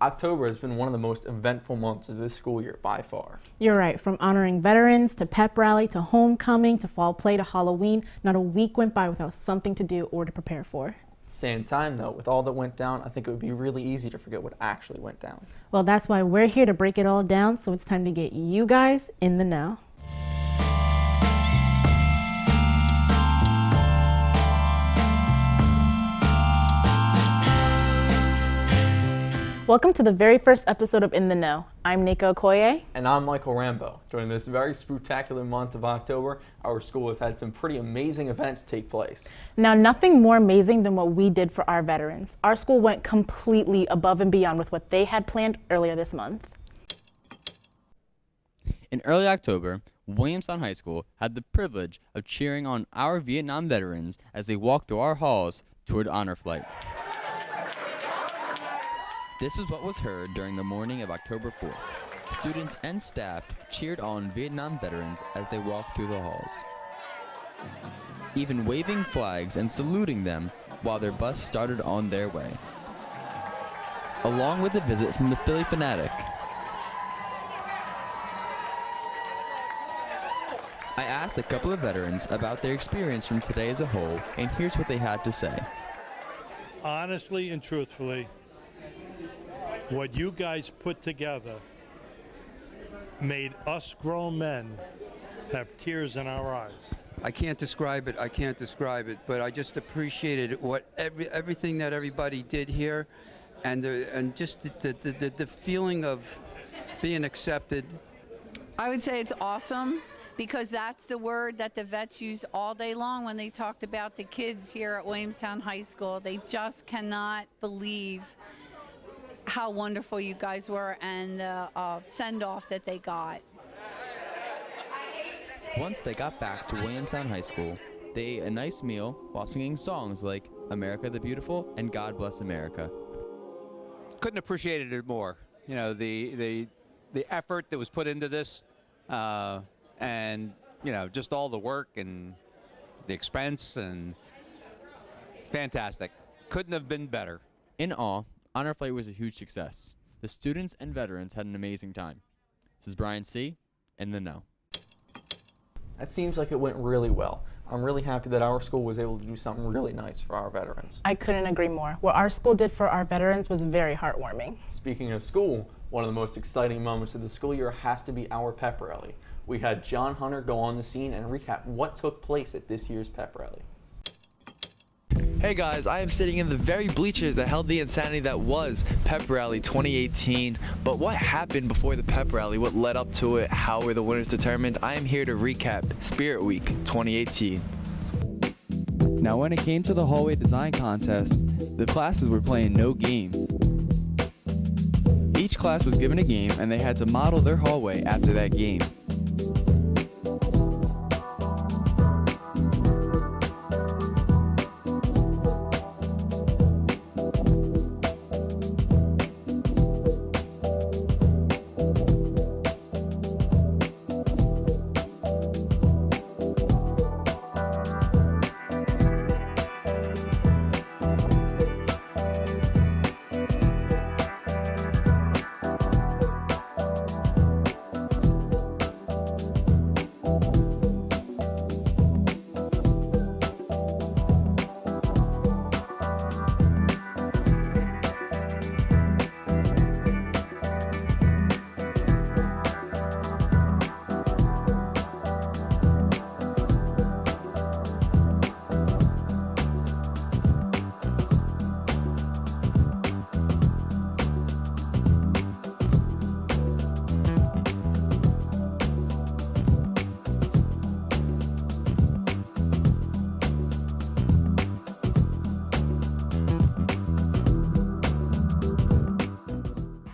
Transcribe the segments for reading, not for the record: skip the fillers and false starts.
October has been one of the most eventful months of this school year by far. You're right. From honoring veterans to pep rally to homecoming to fall play to Halloween, not a week went by without something to do or to prepare for. At the same time, though, with all that went down, I think it would be really easy to forget what actually went down. Well, that's why we're here to break it all down, so it's time to get you guys in the know. Welcome to the very first episode of In the Know. I'm Nico Okoye. And I'm Michael Rambo. During this very spectacular month of October, our school has had some pretty amazing events take place. Now, nothing more amazing than what we did for our veterans. Our school went completely above and beyond with what they had planned earlier this month. In early October, Williamstown High School had the privilege of cheering on our Vietnam veterans as they walked through our halls toward honor flight. This was what was heard during the morning of October 4th. Students and staff cheered on Vietnam veterans as they walked through the halls, even waving flags and saluting them while their bus started on their way, along with a visit from the Philly Fanatic. I asked a couple of veterans about their experience from today as a whole, and here's what they had to say. Honestly and truthfully, what you guys put together made us grown men have tears in our eyes. I can't describe it, but I just appreciated what everything that everybody did here, and just the feeling of being accepted. I would say it's awesome, because that's the word that the vets used all day long when they talked about the kids here at Williamstown High School. They just cannot believe how wonderful you guys were and the send-off that they got. Once they got back to Williamstown High School, they ate a nice meal while singing songs like America the Beautiful and God Bless America. Couldn't appreciate it more. You know, the effort that was put into this, and you know, just all the work and the expense, and fantastic. Couldn't have been better. In all, Honor Flight was a huge success. The students and veterans had an amazing time. This is Brian C. in the Know. That seems like it went really well. I'm really happy that our school was able to do something really nice for our veterans. I couldn't agree more. What our school did for our veterans was very heartwarming. Speaking of school, one of the most exciting moments of the school year has to be our pep rally. We had John Hunter go on the scene and recap what took place at this year's pep rally. Hey guys, I am sitting in the very bleachers that held the insanity that was Pep Rally 2018. But what happened before the Pep Rally? What led up to it? How were the winners determined? I am here to recap Spirit Week 2018. Now when it came to the hallway design contest, the classes were playing no games. Each class was given a game and they had to model their hallway after that game.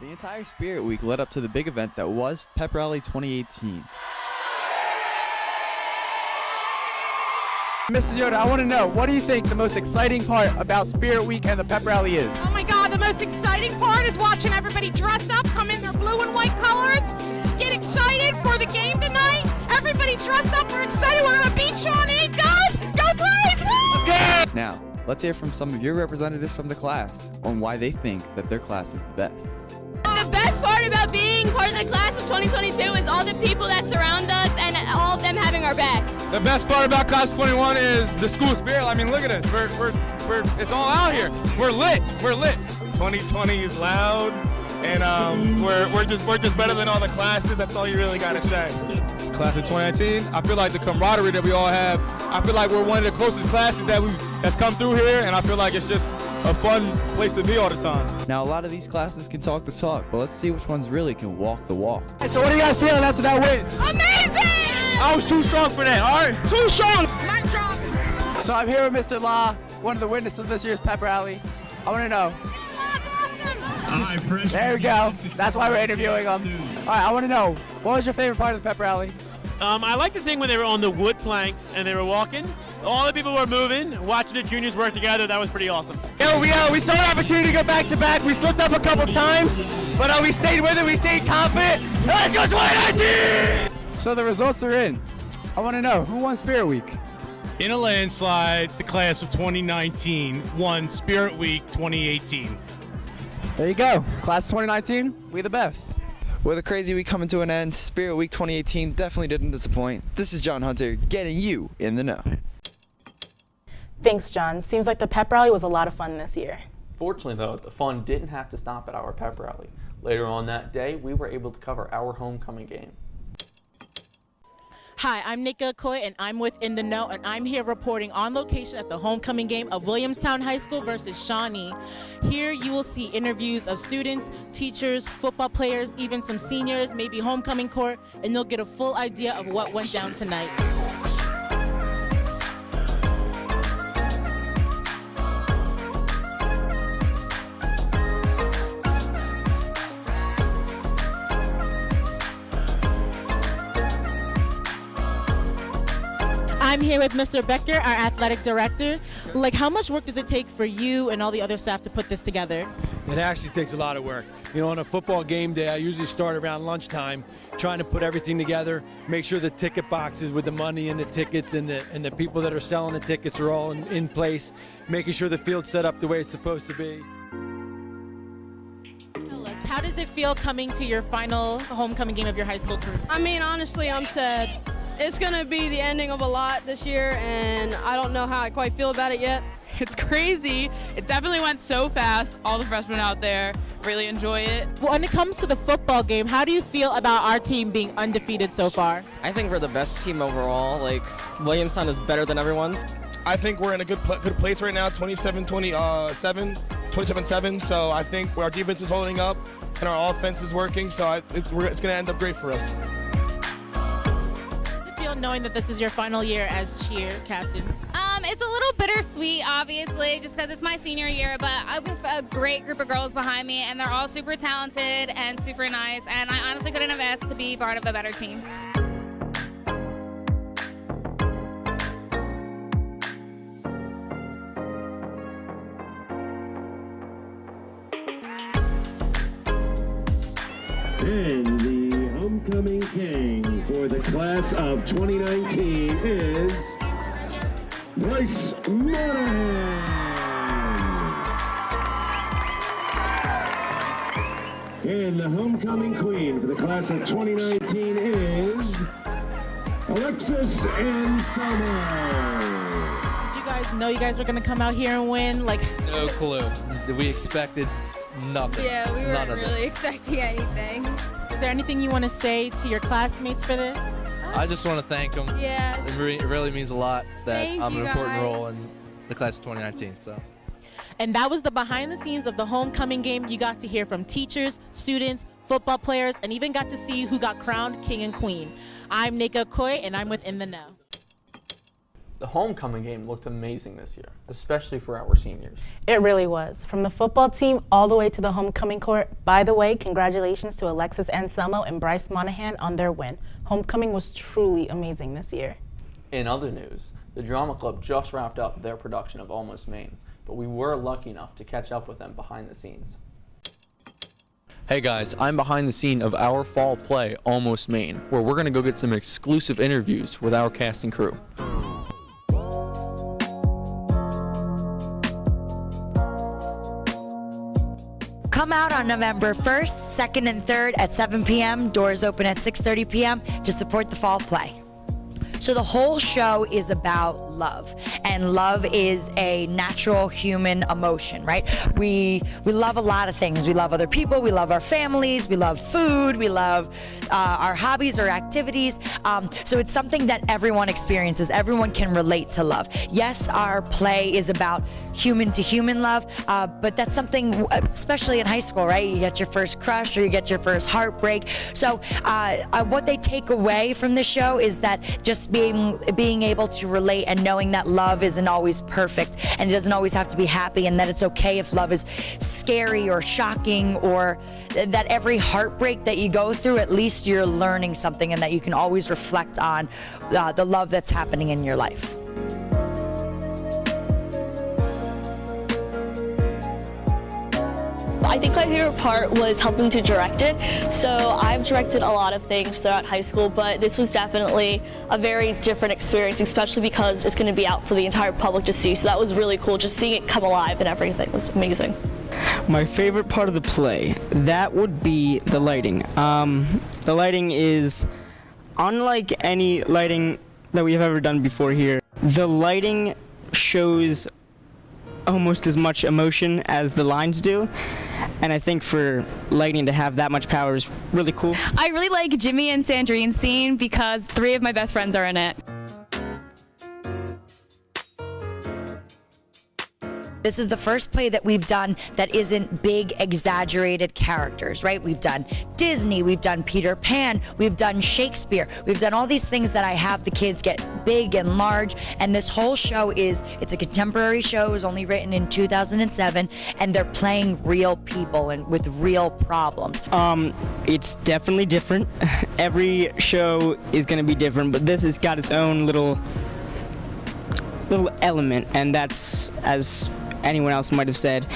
The entire Spirit Week led up to the big event that was Pep Rally 2018. Mrs. Yoda, I want to know, what do you think the most exciting part about Spirit Week and the Pep Rally is? Oh my God, the most exciting part is watching everybody dress up, come in their blue and white colors, get excited for the game tonight. Everybody's dressed up, we're excited, we're going to beat Sean E. Go Braves, woo! Let's go! Now, let's hear from some of your representatives from the class on why they think that their class is the best. the best part about being part of the class of 2022 is all the people that surround us and all of them having our backs. The best part about class 21 is the school spirit. I mean, look at us. We're it's all out here. We're lit. 2020 is loud, and we're just better than all the classes. That's all you really gotta say. Class of 2019, I feel like the camaraderie that we all have. I feel like we're one of the closest classes that's come through here, and I feel like it's just a fun place to be all the time. Now, a lot of these classes can talk the talk, but let's see which ones really can walk the walk. So what are you guys feeling after that win? Amazing! I was too strong for that, all right? Too strong! Mic drop! So I'm here with Mr. Law, one of the witnesses of this year's pep rally. I want to know. There we go. That's why we're interviewing him. All right, I want to know, what was your favorite part of the pep rally? I like the thing when they were on the wood planks and they were walking. All the people were moving, watching the juniors work together. That was pretty awesome. We saw an opportunity to go back to back. We slipped up a couple times, but we stayed with it. We stayed confident. Let's go 2019! So the results are in. I want to know, who won Spirit Week? In a landslide, the class of 2019 won Spirit Week 2018. There you go. Class of 2019, we the best. With a crazy week coming to an end, Spirit Week 2018 definitely didn't disappoint. This is John Hunter getting you in the know. Thanks, John. Seems like the pep rally was a lot of fun this year. Fortunately, though, the fun didn't have to stop at our pep rally. Later on that day, we were able to cover our homecoming game. Hi, I'm Nika Koy, and I'm with In the Know, and I'm here reporting on location at the homecoming game of Williamstown High School versus Shawnee. Here you will see interviews of students, teachers, football players, even some seniors, maybe homecoming court, and you'll get a full idea of what went down tonight. I'm here with Mr. Becker, our athletic director. How much work does it take for you and all the other staff to put this together? It actually takes a lot of work. You know, on a football game day, I usually start around lunchtime trying to put everything together, make sure the ticket boxes with the money and the tickets and the people that are selling the tickets are all in place, making sure the field's set up the way it's supposed to be. Tell us, how does it feel coming to your final homecoming game of your high school career? I mean, honestly, I'm sad. It's going to be the ending of a lot this year, and I don't know how I quite feel about it yet. It's crazy. It definitely went so fast. All the freshmen out there really enjoy it. When it comes to the football game, how do you feel about our team being undefeated so far? I think we're the best team overall. Williamstown is better than everyone's. I think we're in a good place right now, 27-7, so I think our defense is holding up and our offense is working, so it's going to end up great for us. Knowing that this is your final year as cheer captain? It's a little bittersweet, obviously, just because it's my senior year, but I have a great group of girls behind me, and they're all super talented and super nice, and I honestly couldn't have asked to be part of a better team. And the homecoming king for the class of 2019 is MADDEN. And the homecoming queen for the class of 2019 is Alexis and Did you guys know you guys were going to come out here and win? No clue. We expected nothing. Yeah, we weren't really expecting anything. Is there anything you want to say to your classmates for this? I just want to thank them. Yeah. It really means a lot that Thank I'm you an important guys. role in the class of 2019. So. And that was the behind the scenes of the homecoming game. You got to hear from teachers, students, football players, and even got to see who got crowned king and queen. I'm Nika Koy, and I'm with In the Know. The homecoming game looked amazing this year, especially for our seniors. It really was. From the football team all the way to the homecoming court. By the way, congratulations to Alexis Anselmo and Bryce Monahan on their win. Homecoming was truly amazing this year. In other news, the Drama Club just wrapped up their production of Almost Maine, but we were lucky enough to catch up with them behind the scenes. Hey guys, I'm behind the scene of our fall play, Almost Maine, where we're going to go get some exclusive interviews with our cast and crew. Come Come out on November 1st, 2nd, and 3rd at 7 p.m. Doors open at 6:30 p.m. to support the fall play. So the whole show is about love, and love is a natural human emotion, right? We love a lot of things. We love other people, we love our families, we love food, we love our hobbies or activities. So it's something that everyone experiences. Everyone can relate to love. Yes, our play is about human to human love, but that's something, especially in high school, right? You get your first crush or you get your first heartbreak. So what they take away from the show is that just being able to relate and knowing that love isn't always perfect and it doesn't always have to be happy, and that it's okay if love is scary or shocking, or that every heartbreak that you go through, at least you're learning something, and that you can always reflect on the love that's happening in your life. I think my favorite part was helping to direct it. So I've directed a lot of things throughout high school, but this was definitely a very different experience, especially because it's going to be out for the entire public to see. So that was really cool. Just seeing it come alive and everything was amazing. My favorite part of the play, that would be the lighting. The lighting is unlike any lighting that we have ever done before here. The lighting shows almost as much emotion as the lines do, and I think for lighting to have that much power is really cool. I really like Jimmy and Sandrine's scene because 3 of my best friends are in it. This is the first play that we've done that isn't big, exaggerated characters, right? We've done Disney, we've done Peter Pan, we've done Shakespeare, we've done all these things that I have the kids get big and large, and this whole show it's a contemporary show. It was only written in 2007, and they're playing real people and with real problems. It's definitely different. Every show is going to be different, but this has got its own little element, and that's, as anyone else might have said,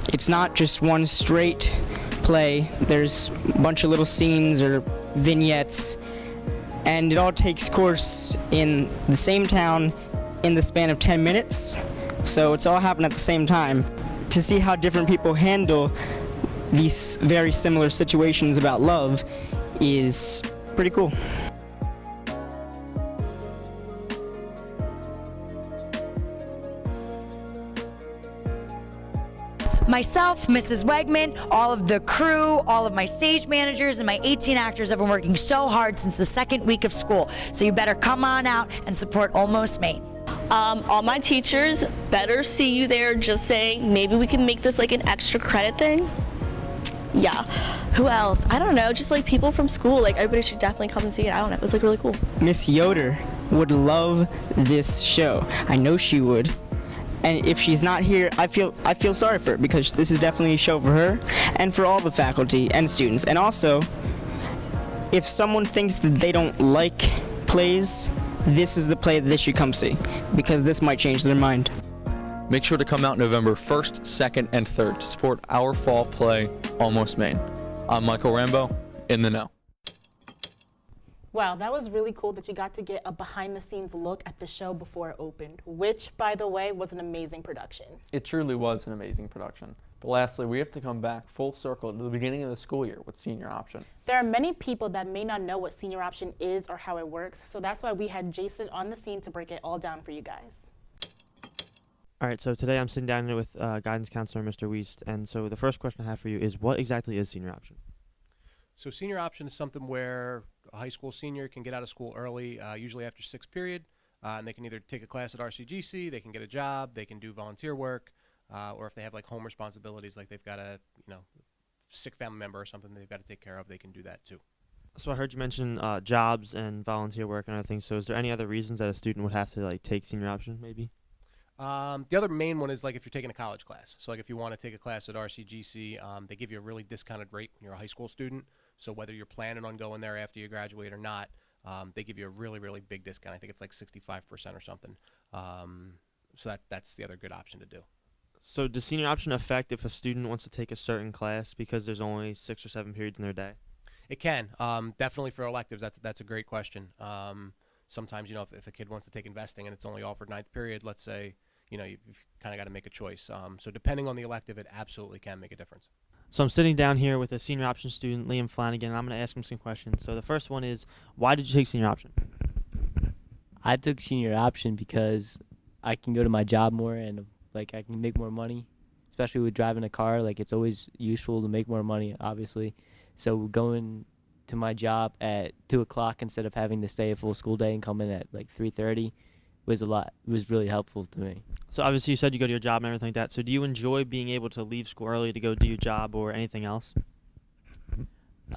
it's not just one straight play. There's a bunch of little scenes or vignettes, and it all takes course in the same town in the span of 10 minutes. So it's all happening at the same time. To see how different people handle these very similar situations about love is pretty cool. Myself, Mrs. Wegman, all of the crew, all of my stage managers, and my 18 actors have been working so hard since the second week of school. So you better come on out and support Almost Maine. All my teachers better see you there. Just saying, maybe we can make this like an extra credit thing. Yeah. Who else? I don't know. Just like people from school. Like everybody should definitely come and see it. I don't know. It was like really cool. Miss Yoder would love this show. I know she would. And if she's not here, I feel sorry for her, because this is definitely a show for her and for all the faculty and students. And also, if someone thinks that they don't like plays, this is the play that they should come see, because this might change their mind. Make sure to come out November 1st, 2nd, and 3rd to support our fall play, Almost Maine. I'm Michael Rambo, in the know. Wow, that was really cool that you got to get a behind-the-scenes look at the show before it opened, which, by the way, was an amazing production. It truly was an amazing production. But lastly, we have to come back full circle to the beginning of the school year with Senior Option. There are many people that may not know what Senior Option is or how it works, so that's why we had Jason on the scene to break it all down for you guys. All right, so today I'm sitting down here with guidance counselor Mr. WEIST, and so the first question I have for you is, what exactly is Senior Option? So Senior Option is something where a high school senior can get out of school early, usually after 6th period, and they can either take a class at RCGC, they can get a job, they can do volunteer work, or if they have like home responsibilities, like they've got a sick family member or something they've got to take care of, they can do that too. So I heard you mention jobs and volunteer work and other things. So is there any other reasons that a student would have to like take Senior Option maybe? The other main one is like if you're taking a college class. So like if you want to take a class at RCGC, they give you a really discounted rate when you're a high school student. So whether you're planning on going there after you graduate or not, they give you a really, really big discount. I think it's like 65% or something. So that's the other good option to do. So does Senior Option affect if a student wants to take a certain class because there's only 6 or 7 periods in their day? It can. Definitely for electives, that's a great question. Sometimes, if a kid wants to take investing and it's only offered 9th period, let's say, you've kind of got to make a choice. So depending on the elective, it absolutely can make a difference. So I'm sitting down here with a senior option student, Liam Flanagan, and I'm going to ask him some questions. So the first one is, why did you take senior option? I took senior option because I can go to my job more and like I can make more money, especially with driving a car. Like it's always useful to make more money, obviously. So going to my job at 2 o'clock instead of having to stay a full school day and come in at like 3:30 was really helpful to me. So obviously you said you go to your job and everything like that. So do you enjoy being able to leave school early to go do your job or anything else?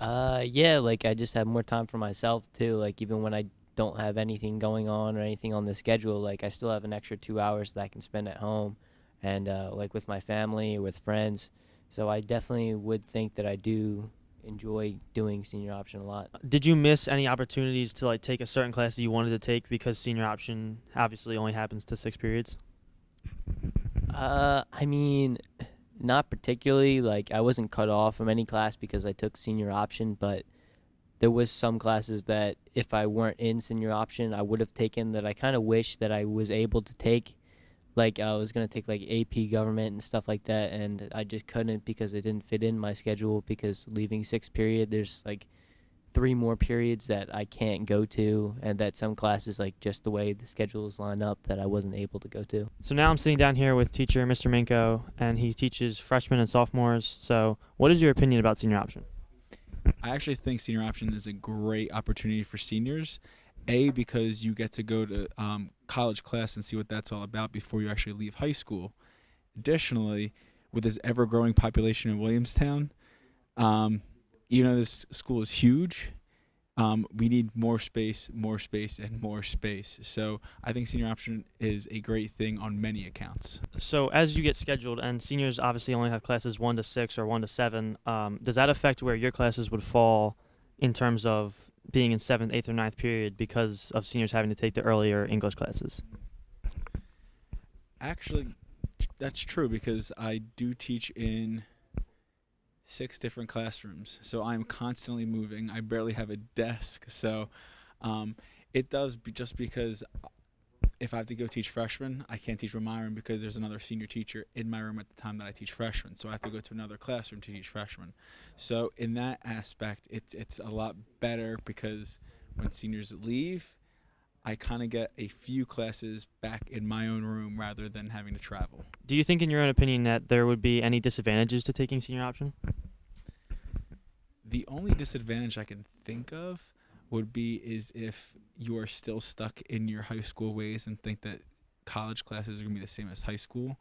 Yeah, like I just have more time for myself too. Like even when I don't have anything going on or anything on the schedule, like I still have an extra 2 hours that I can spend at home and like with my family or with friends. So I definitely would think that I do enjoy doing senior option a lot. Did you miss any opportunities to like take a certain class that you wanted to take because senior option obviously only happens to 6 periods? I mean, not particularly. Like I wasn't cut off from any class because I took senior option, but there was some classes that if I weren't in senior option, I would have taken that I kind of wish that I was able to take. Like I was going to take like AP government and stuff like that, and I just couldn't because it didn't fit in my schedule because leaving 6th period, there's like 3 more periods that I can't go to, and that some classes, like just the way the schedule is lined up, that I wasn't able to go to. So now I'm sitting down here with teacher Mr. Minko, and he teaches freshmen and sophomores. So what is your opinion about senior option? I actually think senior option is a great opportunity for seniors. A, because you get to go to college class and see what that's all about before you actually leave high school. Additionally, with this ever-growing population in Williamstown, even though this school is huge, we need more space, and more space. So I think senior option is a great thing on many accounts. So as you get scheduled, and seniors obviously only have classes 1 to 6 or 1 to 7, does that affect where your classes would fall in terms of being in 7th, 8th, or 9th period because of seniors having to take the earlier English classes? Actually, that's true because I do teach in 6 different classrooms, so I'm constantly moving. I barely have a desk, so it does just because if I have to go teach freshmen, I can't teach with my room because there's another senior teacher in my room at the time that I teach freshmen, so I have to go to another classroom to teach freshmen. So in that aspect, it's a lot better because when seniors leave, I kind of get a few classes back in my own room rather than having to travel. Do you think, in your own opinion, that there would be any disadvantages to taking senior option? The only disadvantage I can think of would be is if you are still stuck in your high school ways and think that college classes are going to be the same as high school.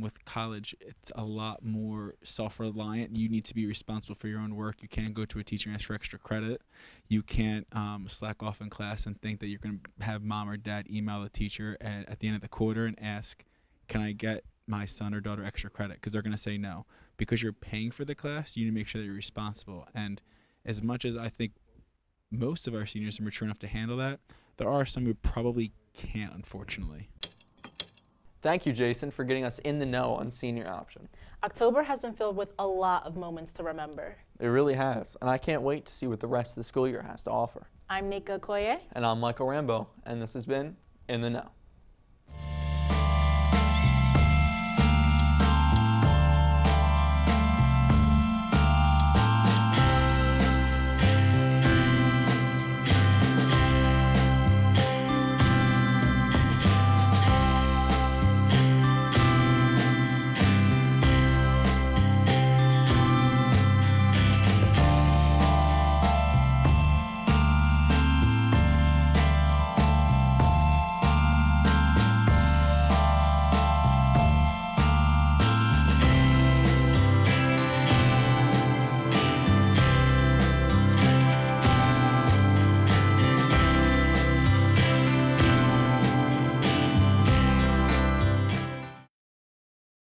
With college, it's a lot more self-reliant. You need to be responsible for your own work. You can't go to a teacher and ask for extra credit. You can't slack off in class and think that you're going to have mom or dad email the teacher at the end of the quarter and ask, can I get my son or daughter extra credit? Because they're going to say no. Because you're paying for the class, you need to make sure that you're responsible. And as much as I think most of our seniors are mature enough to handle that, there are some who probably can't, unfortunately. Thank you, Jason, for getting us in the know on senior option. October has been filled with a lot of moments to remember. It really has, and I can't wait to see what the rest of the school year has to offer. I'm Nika Koye. And I'm Michael Rambo, and this has been In the Know.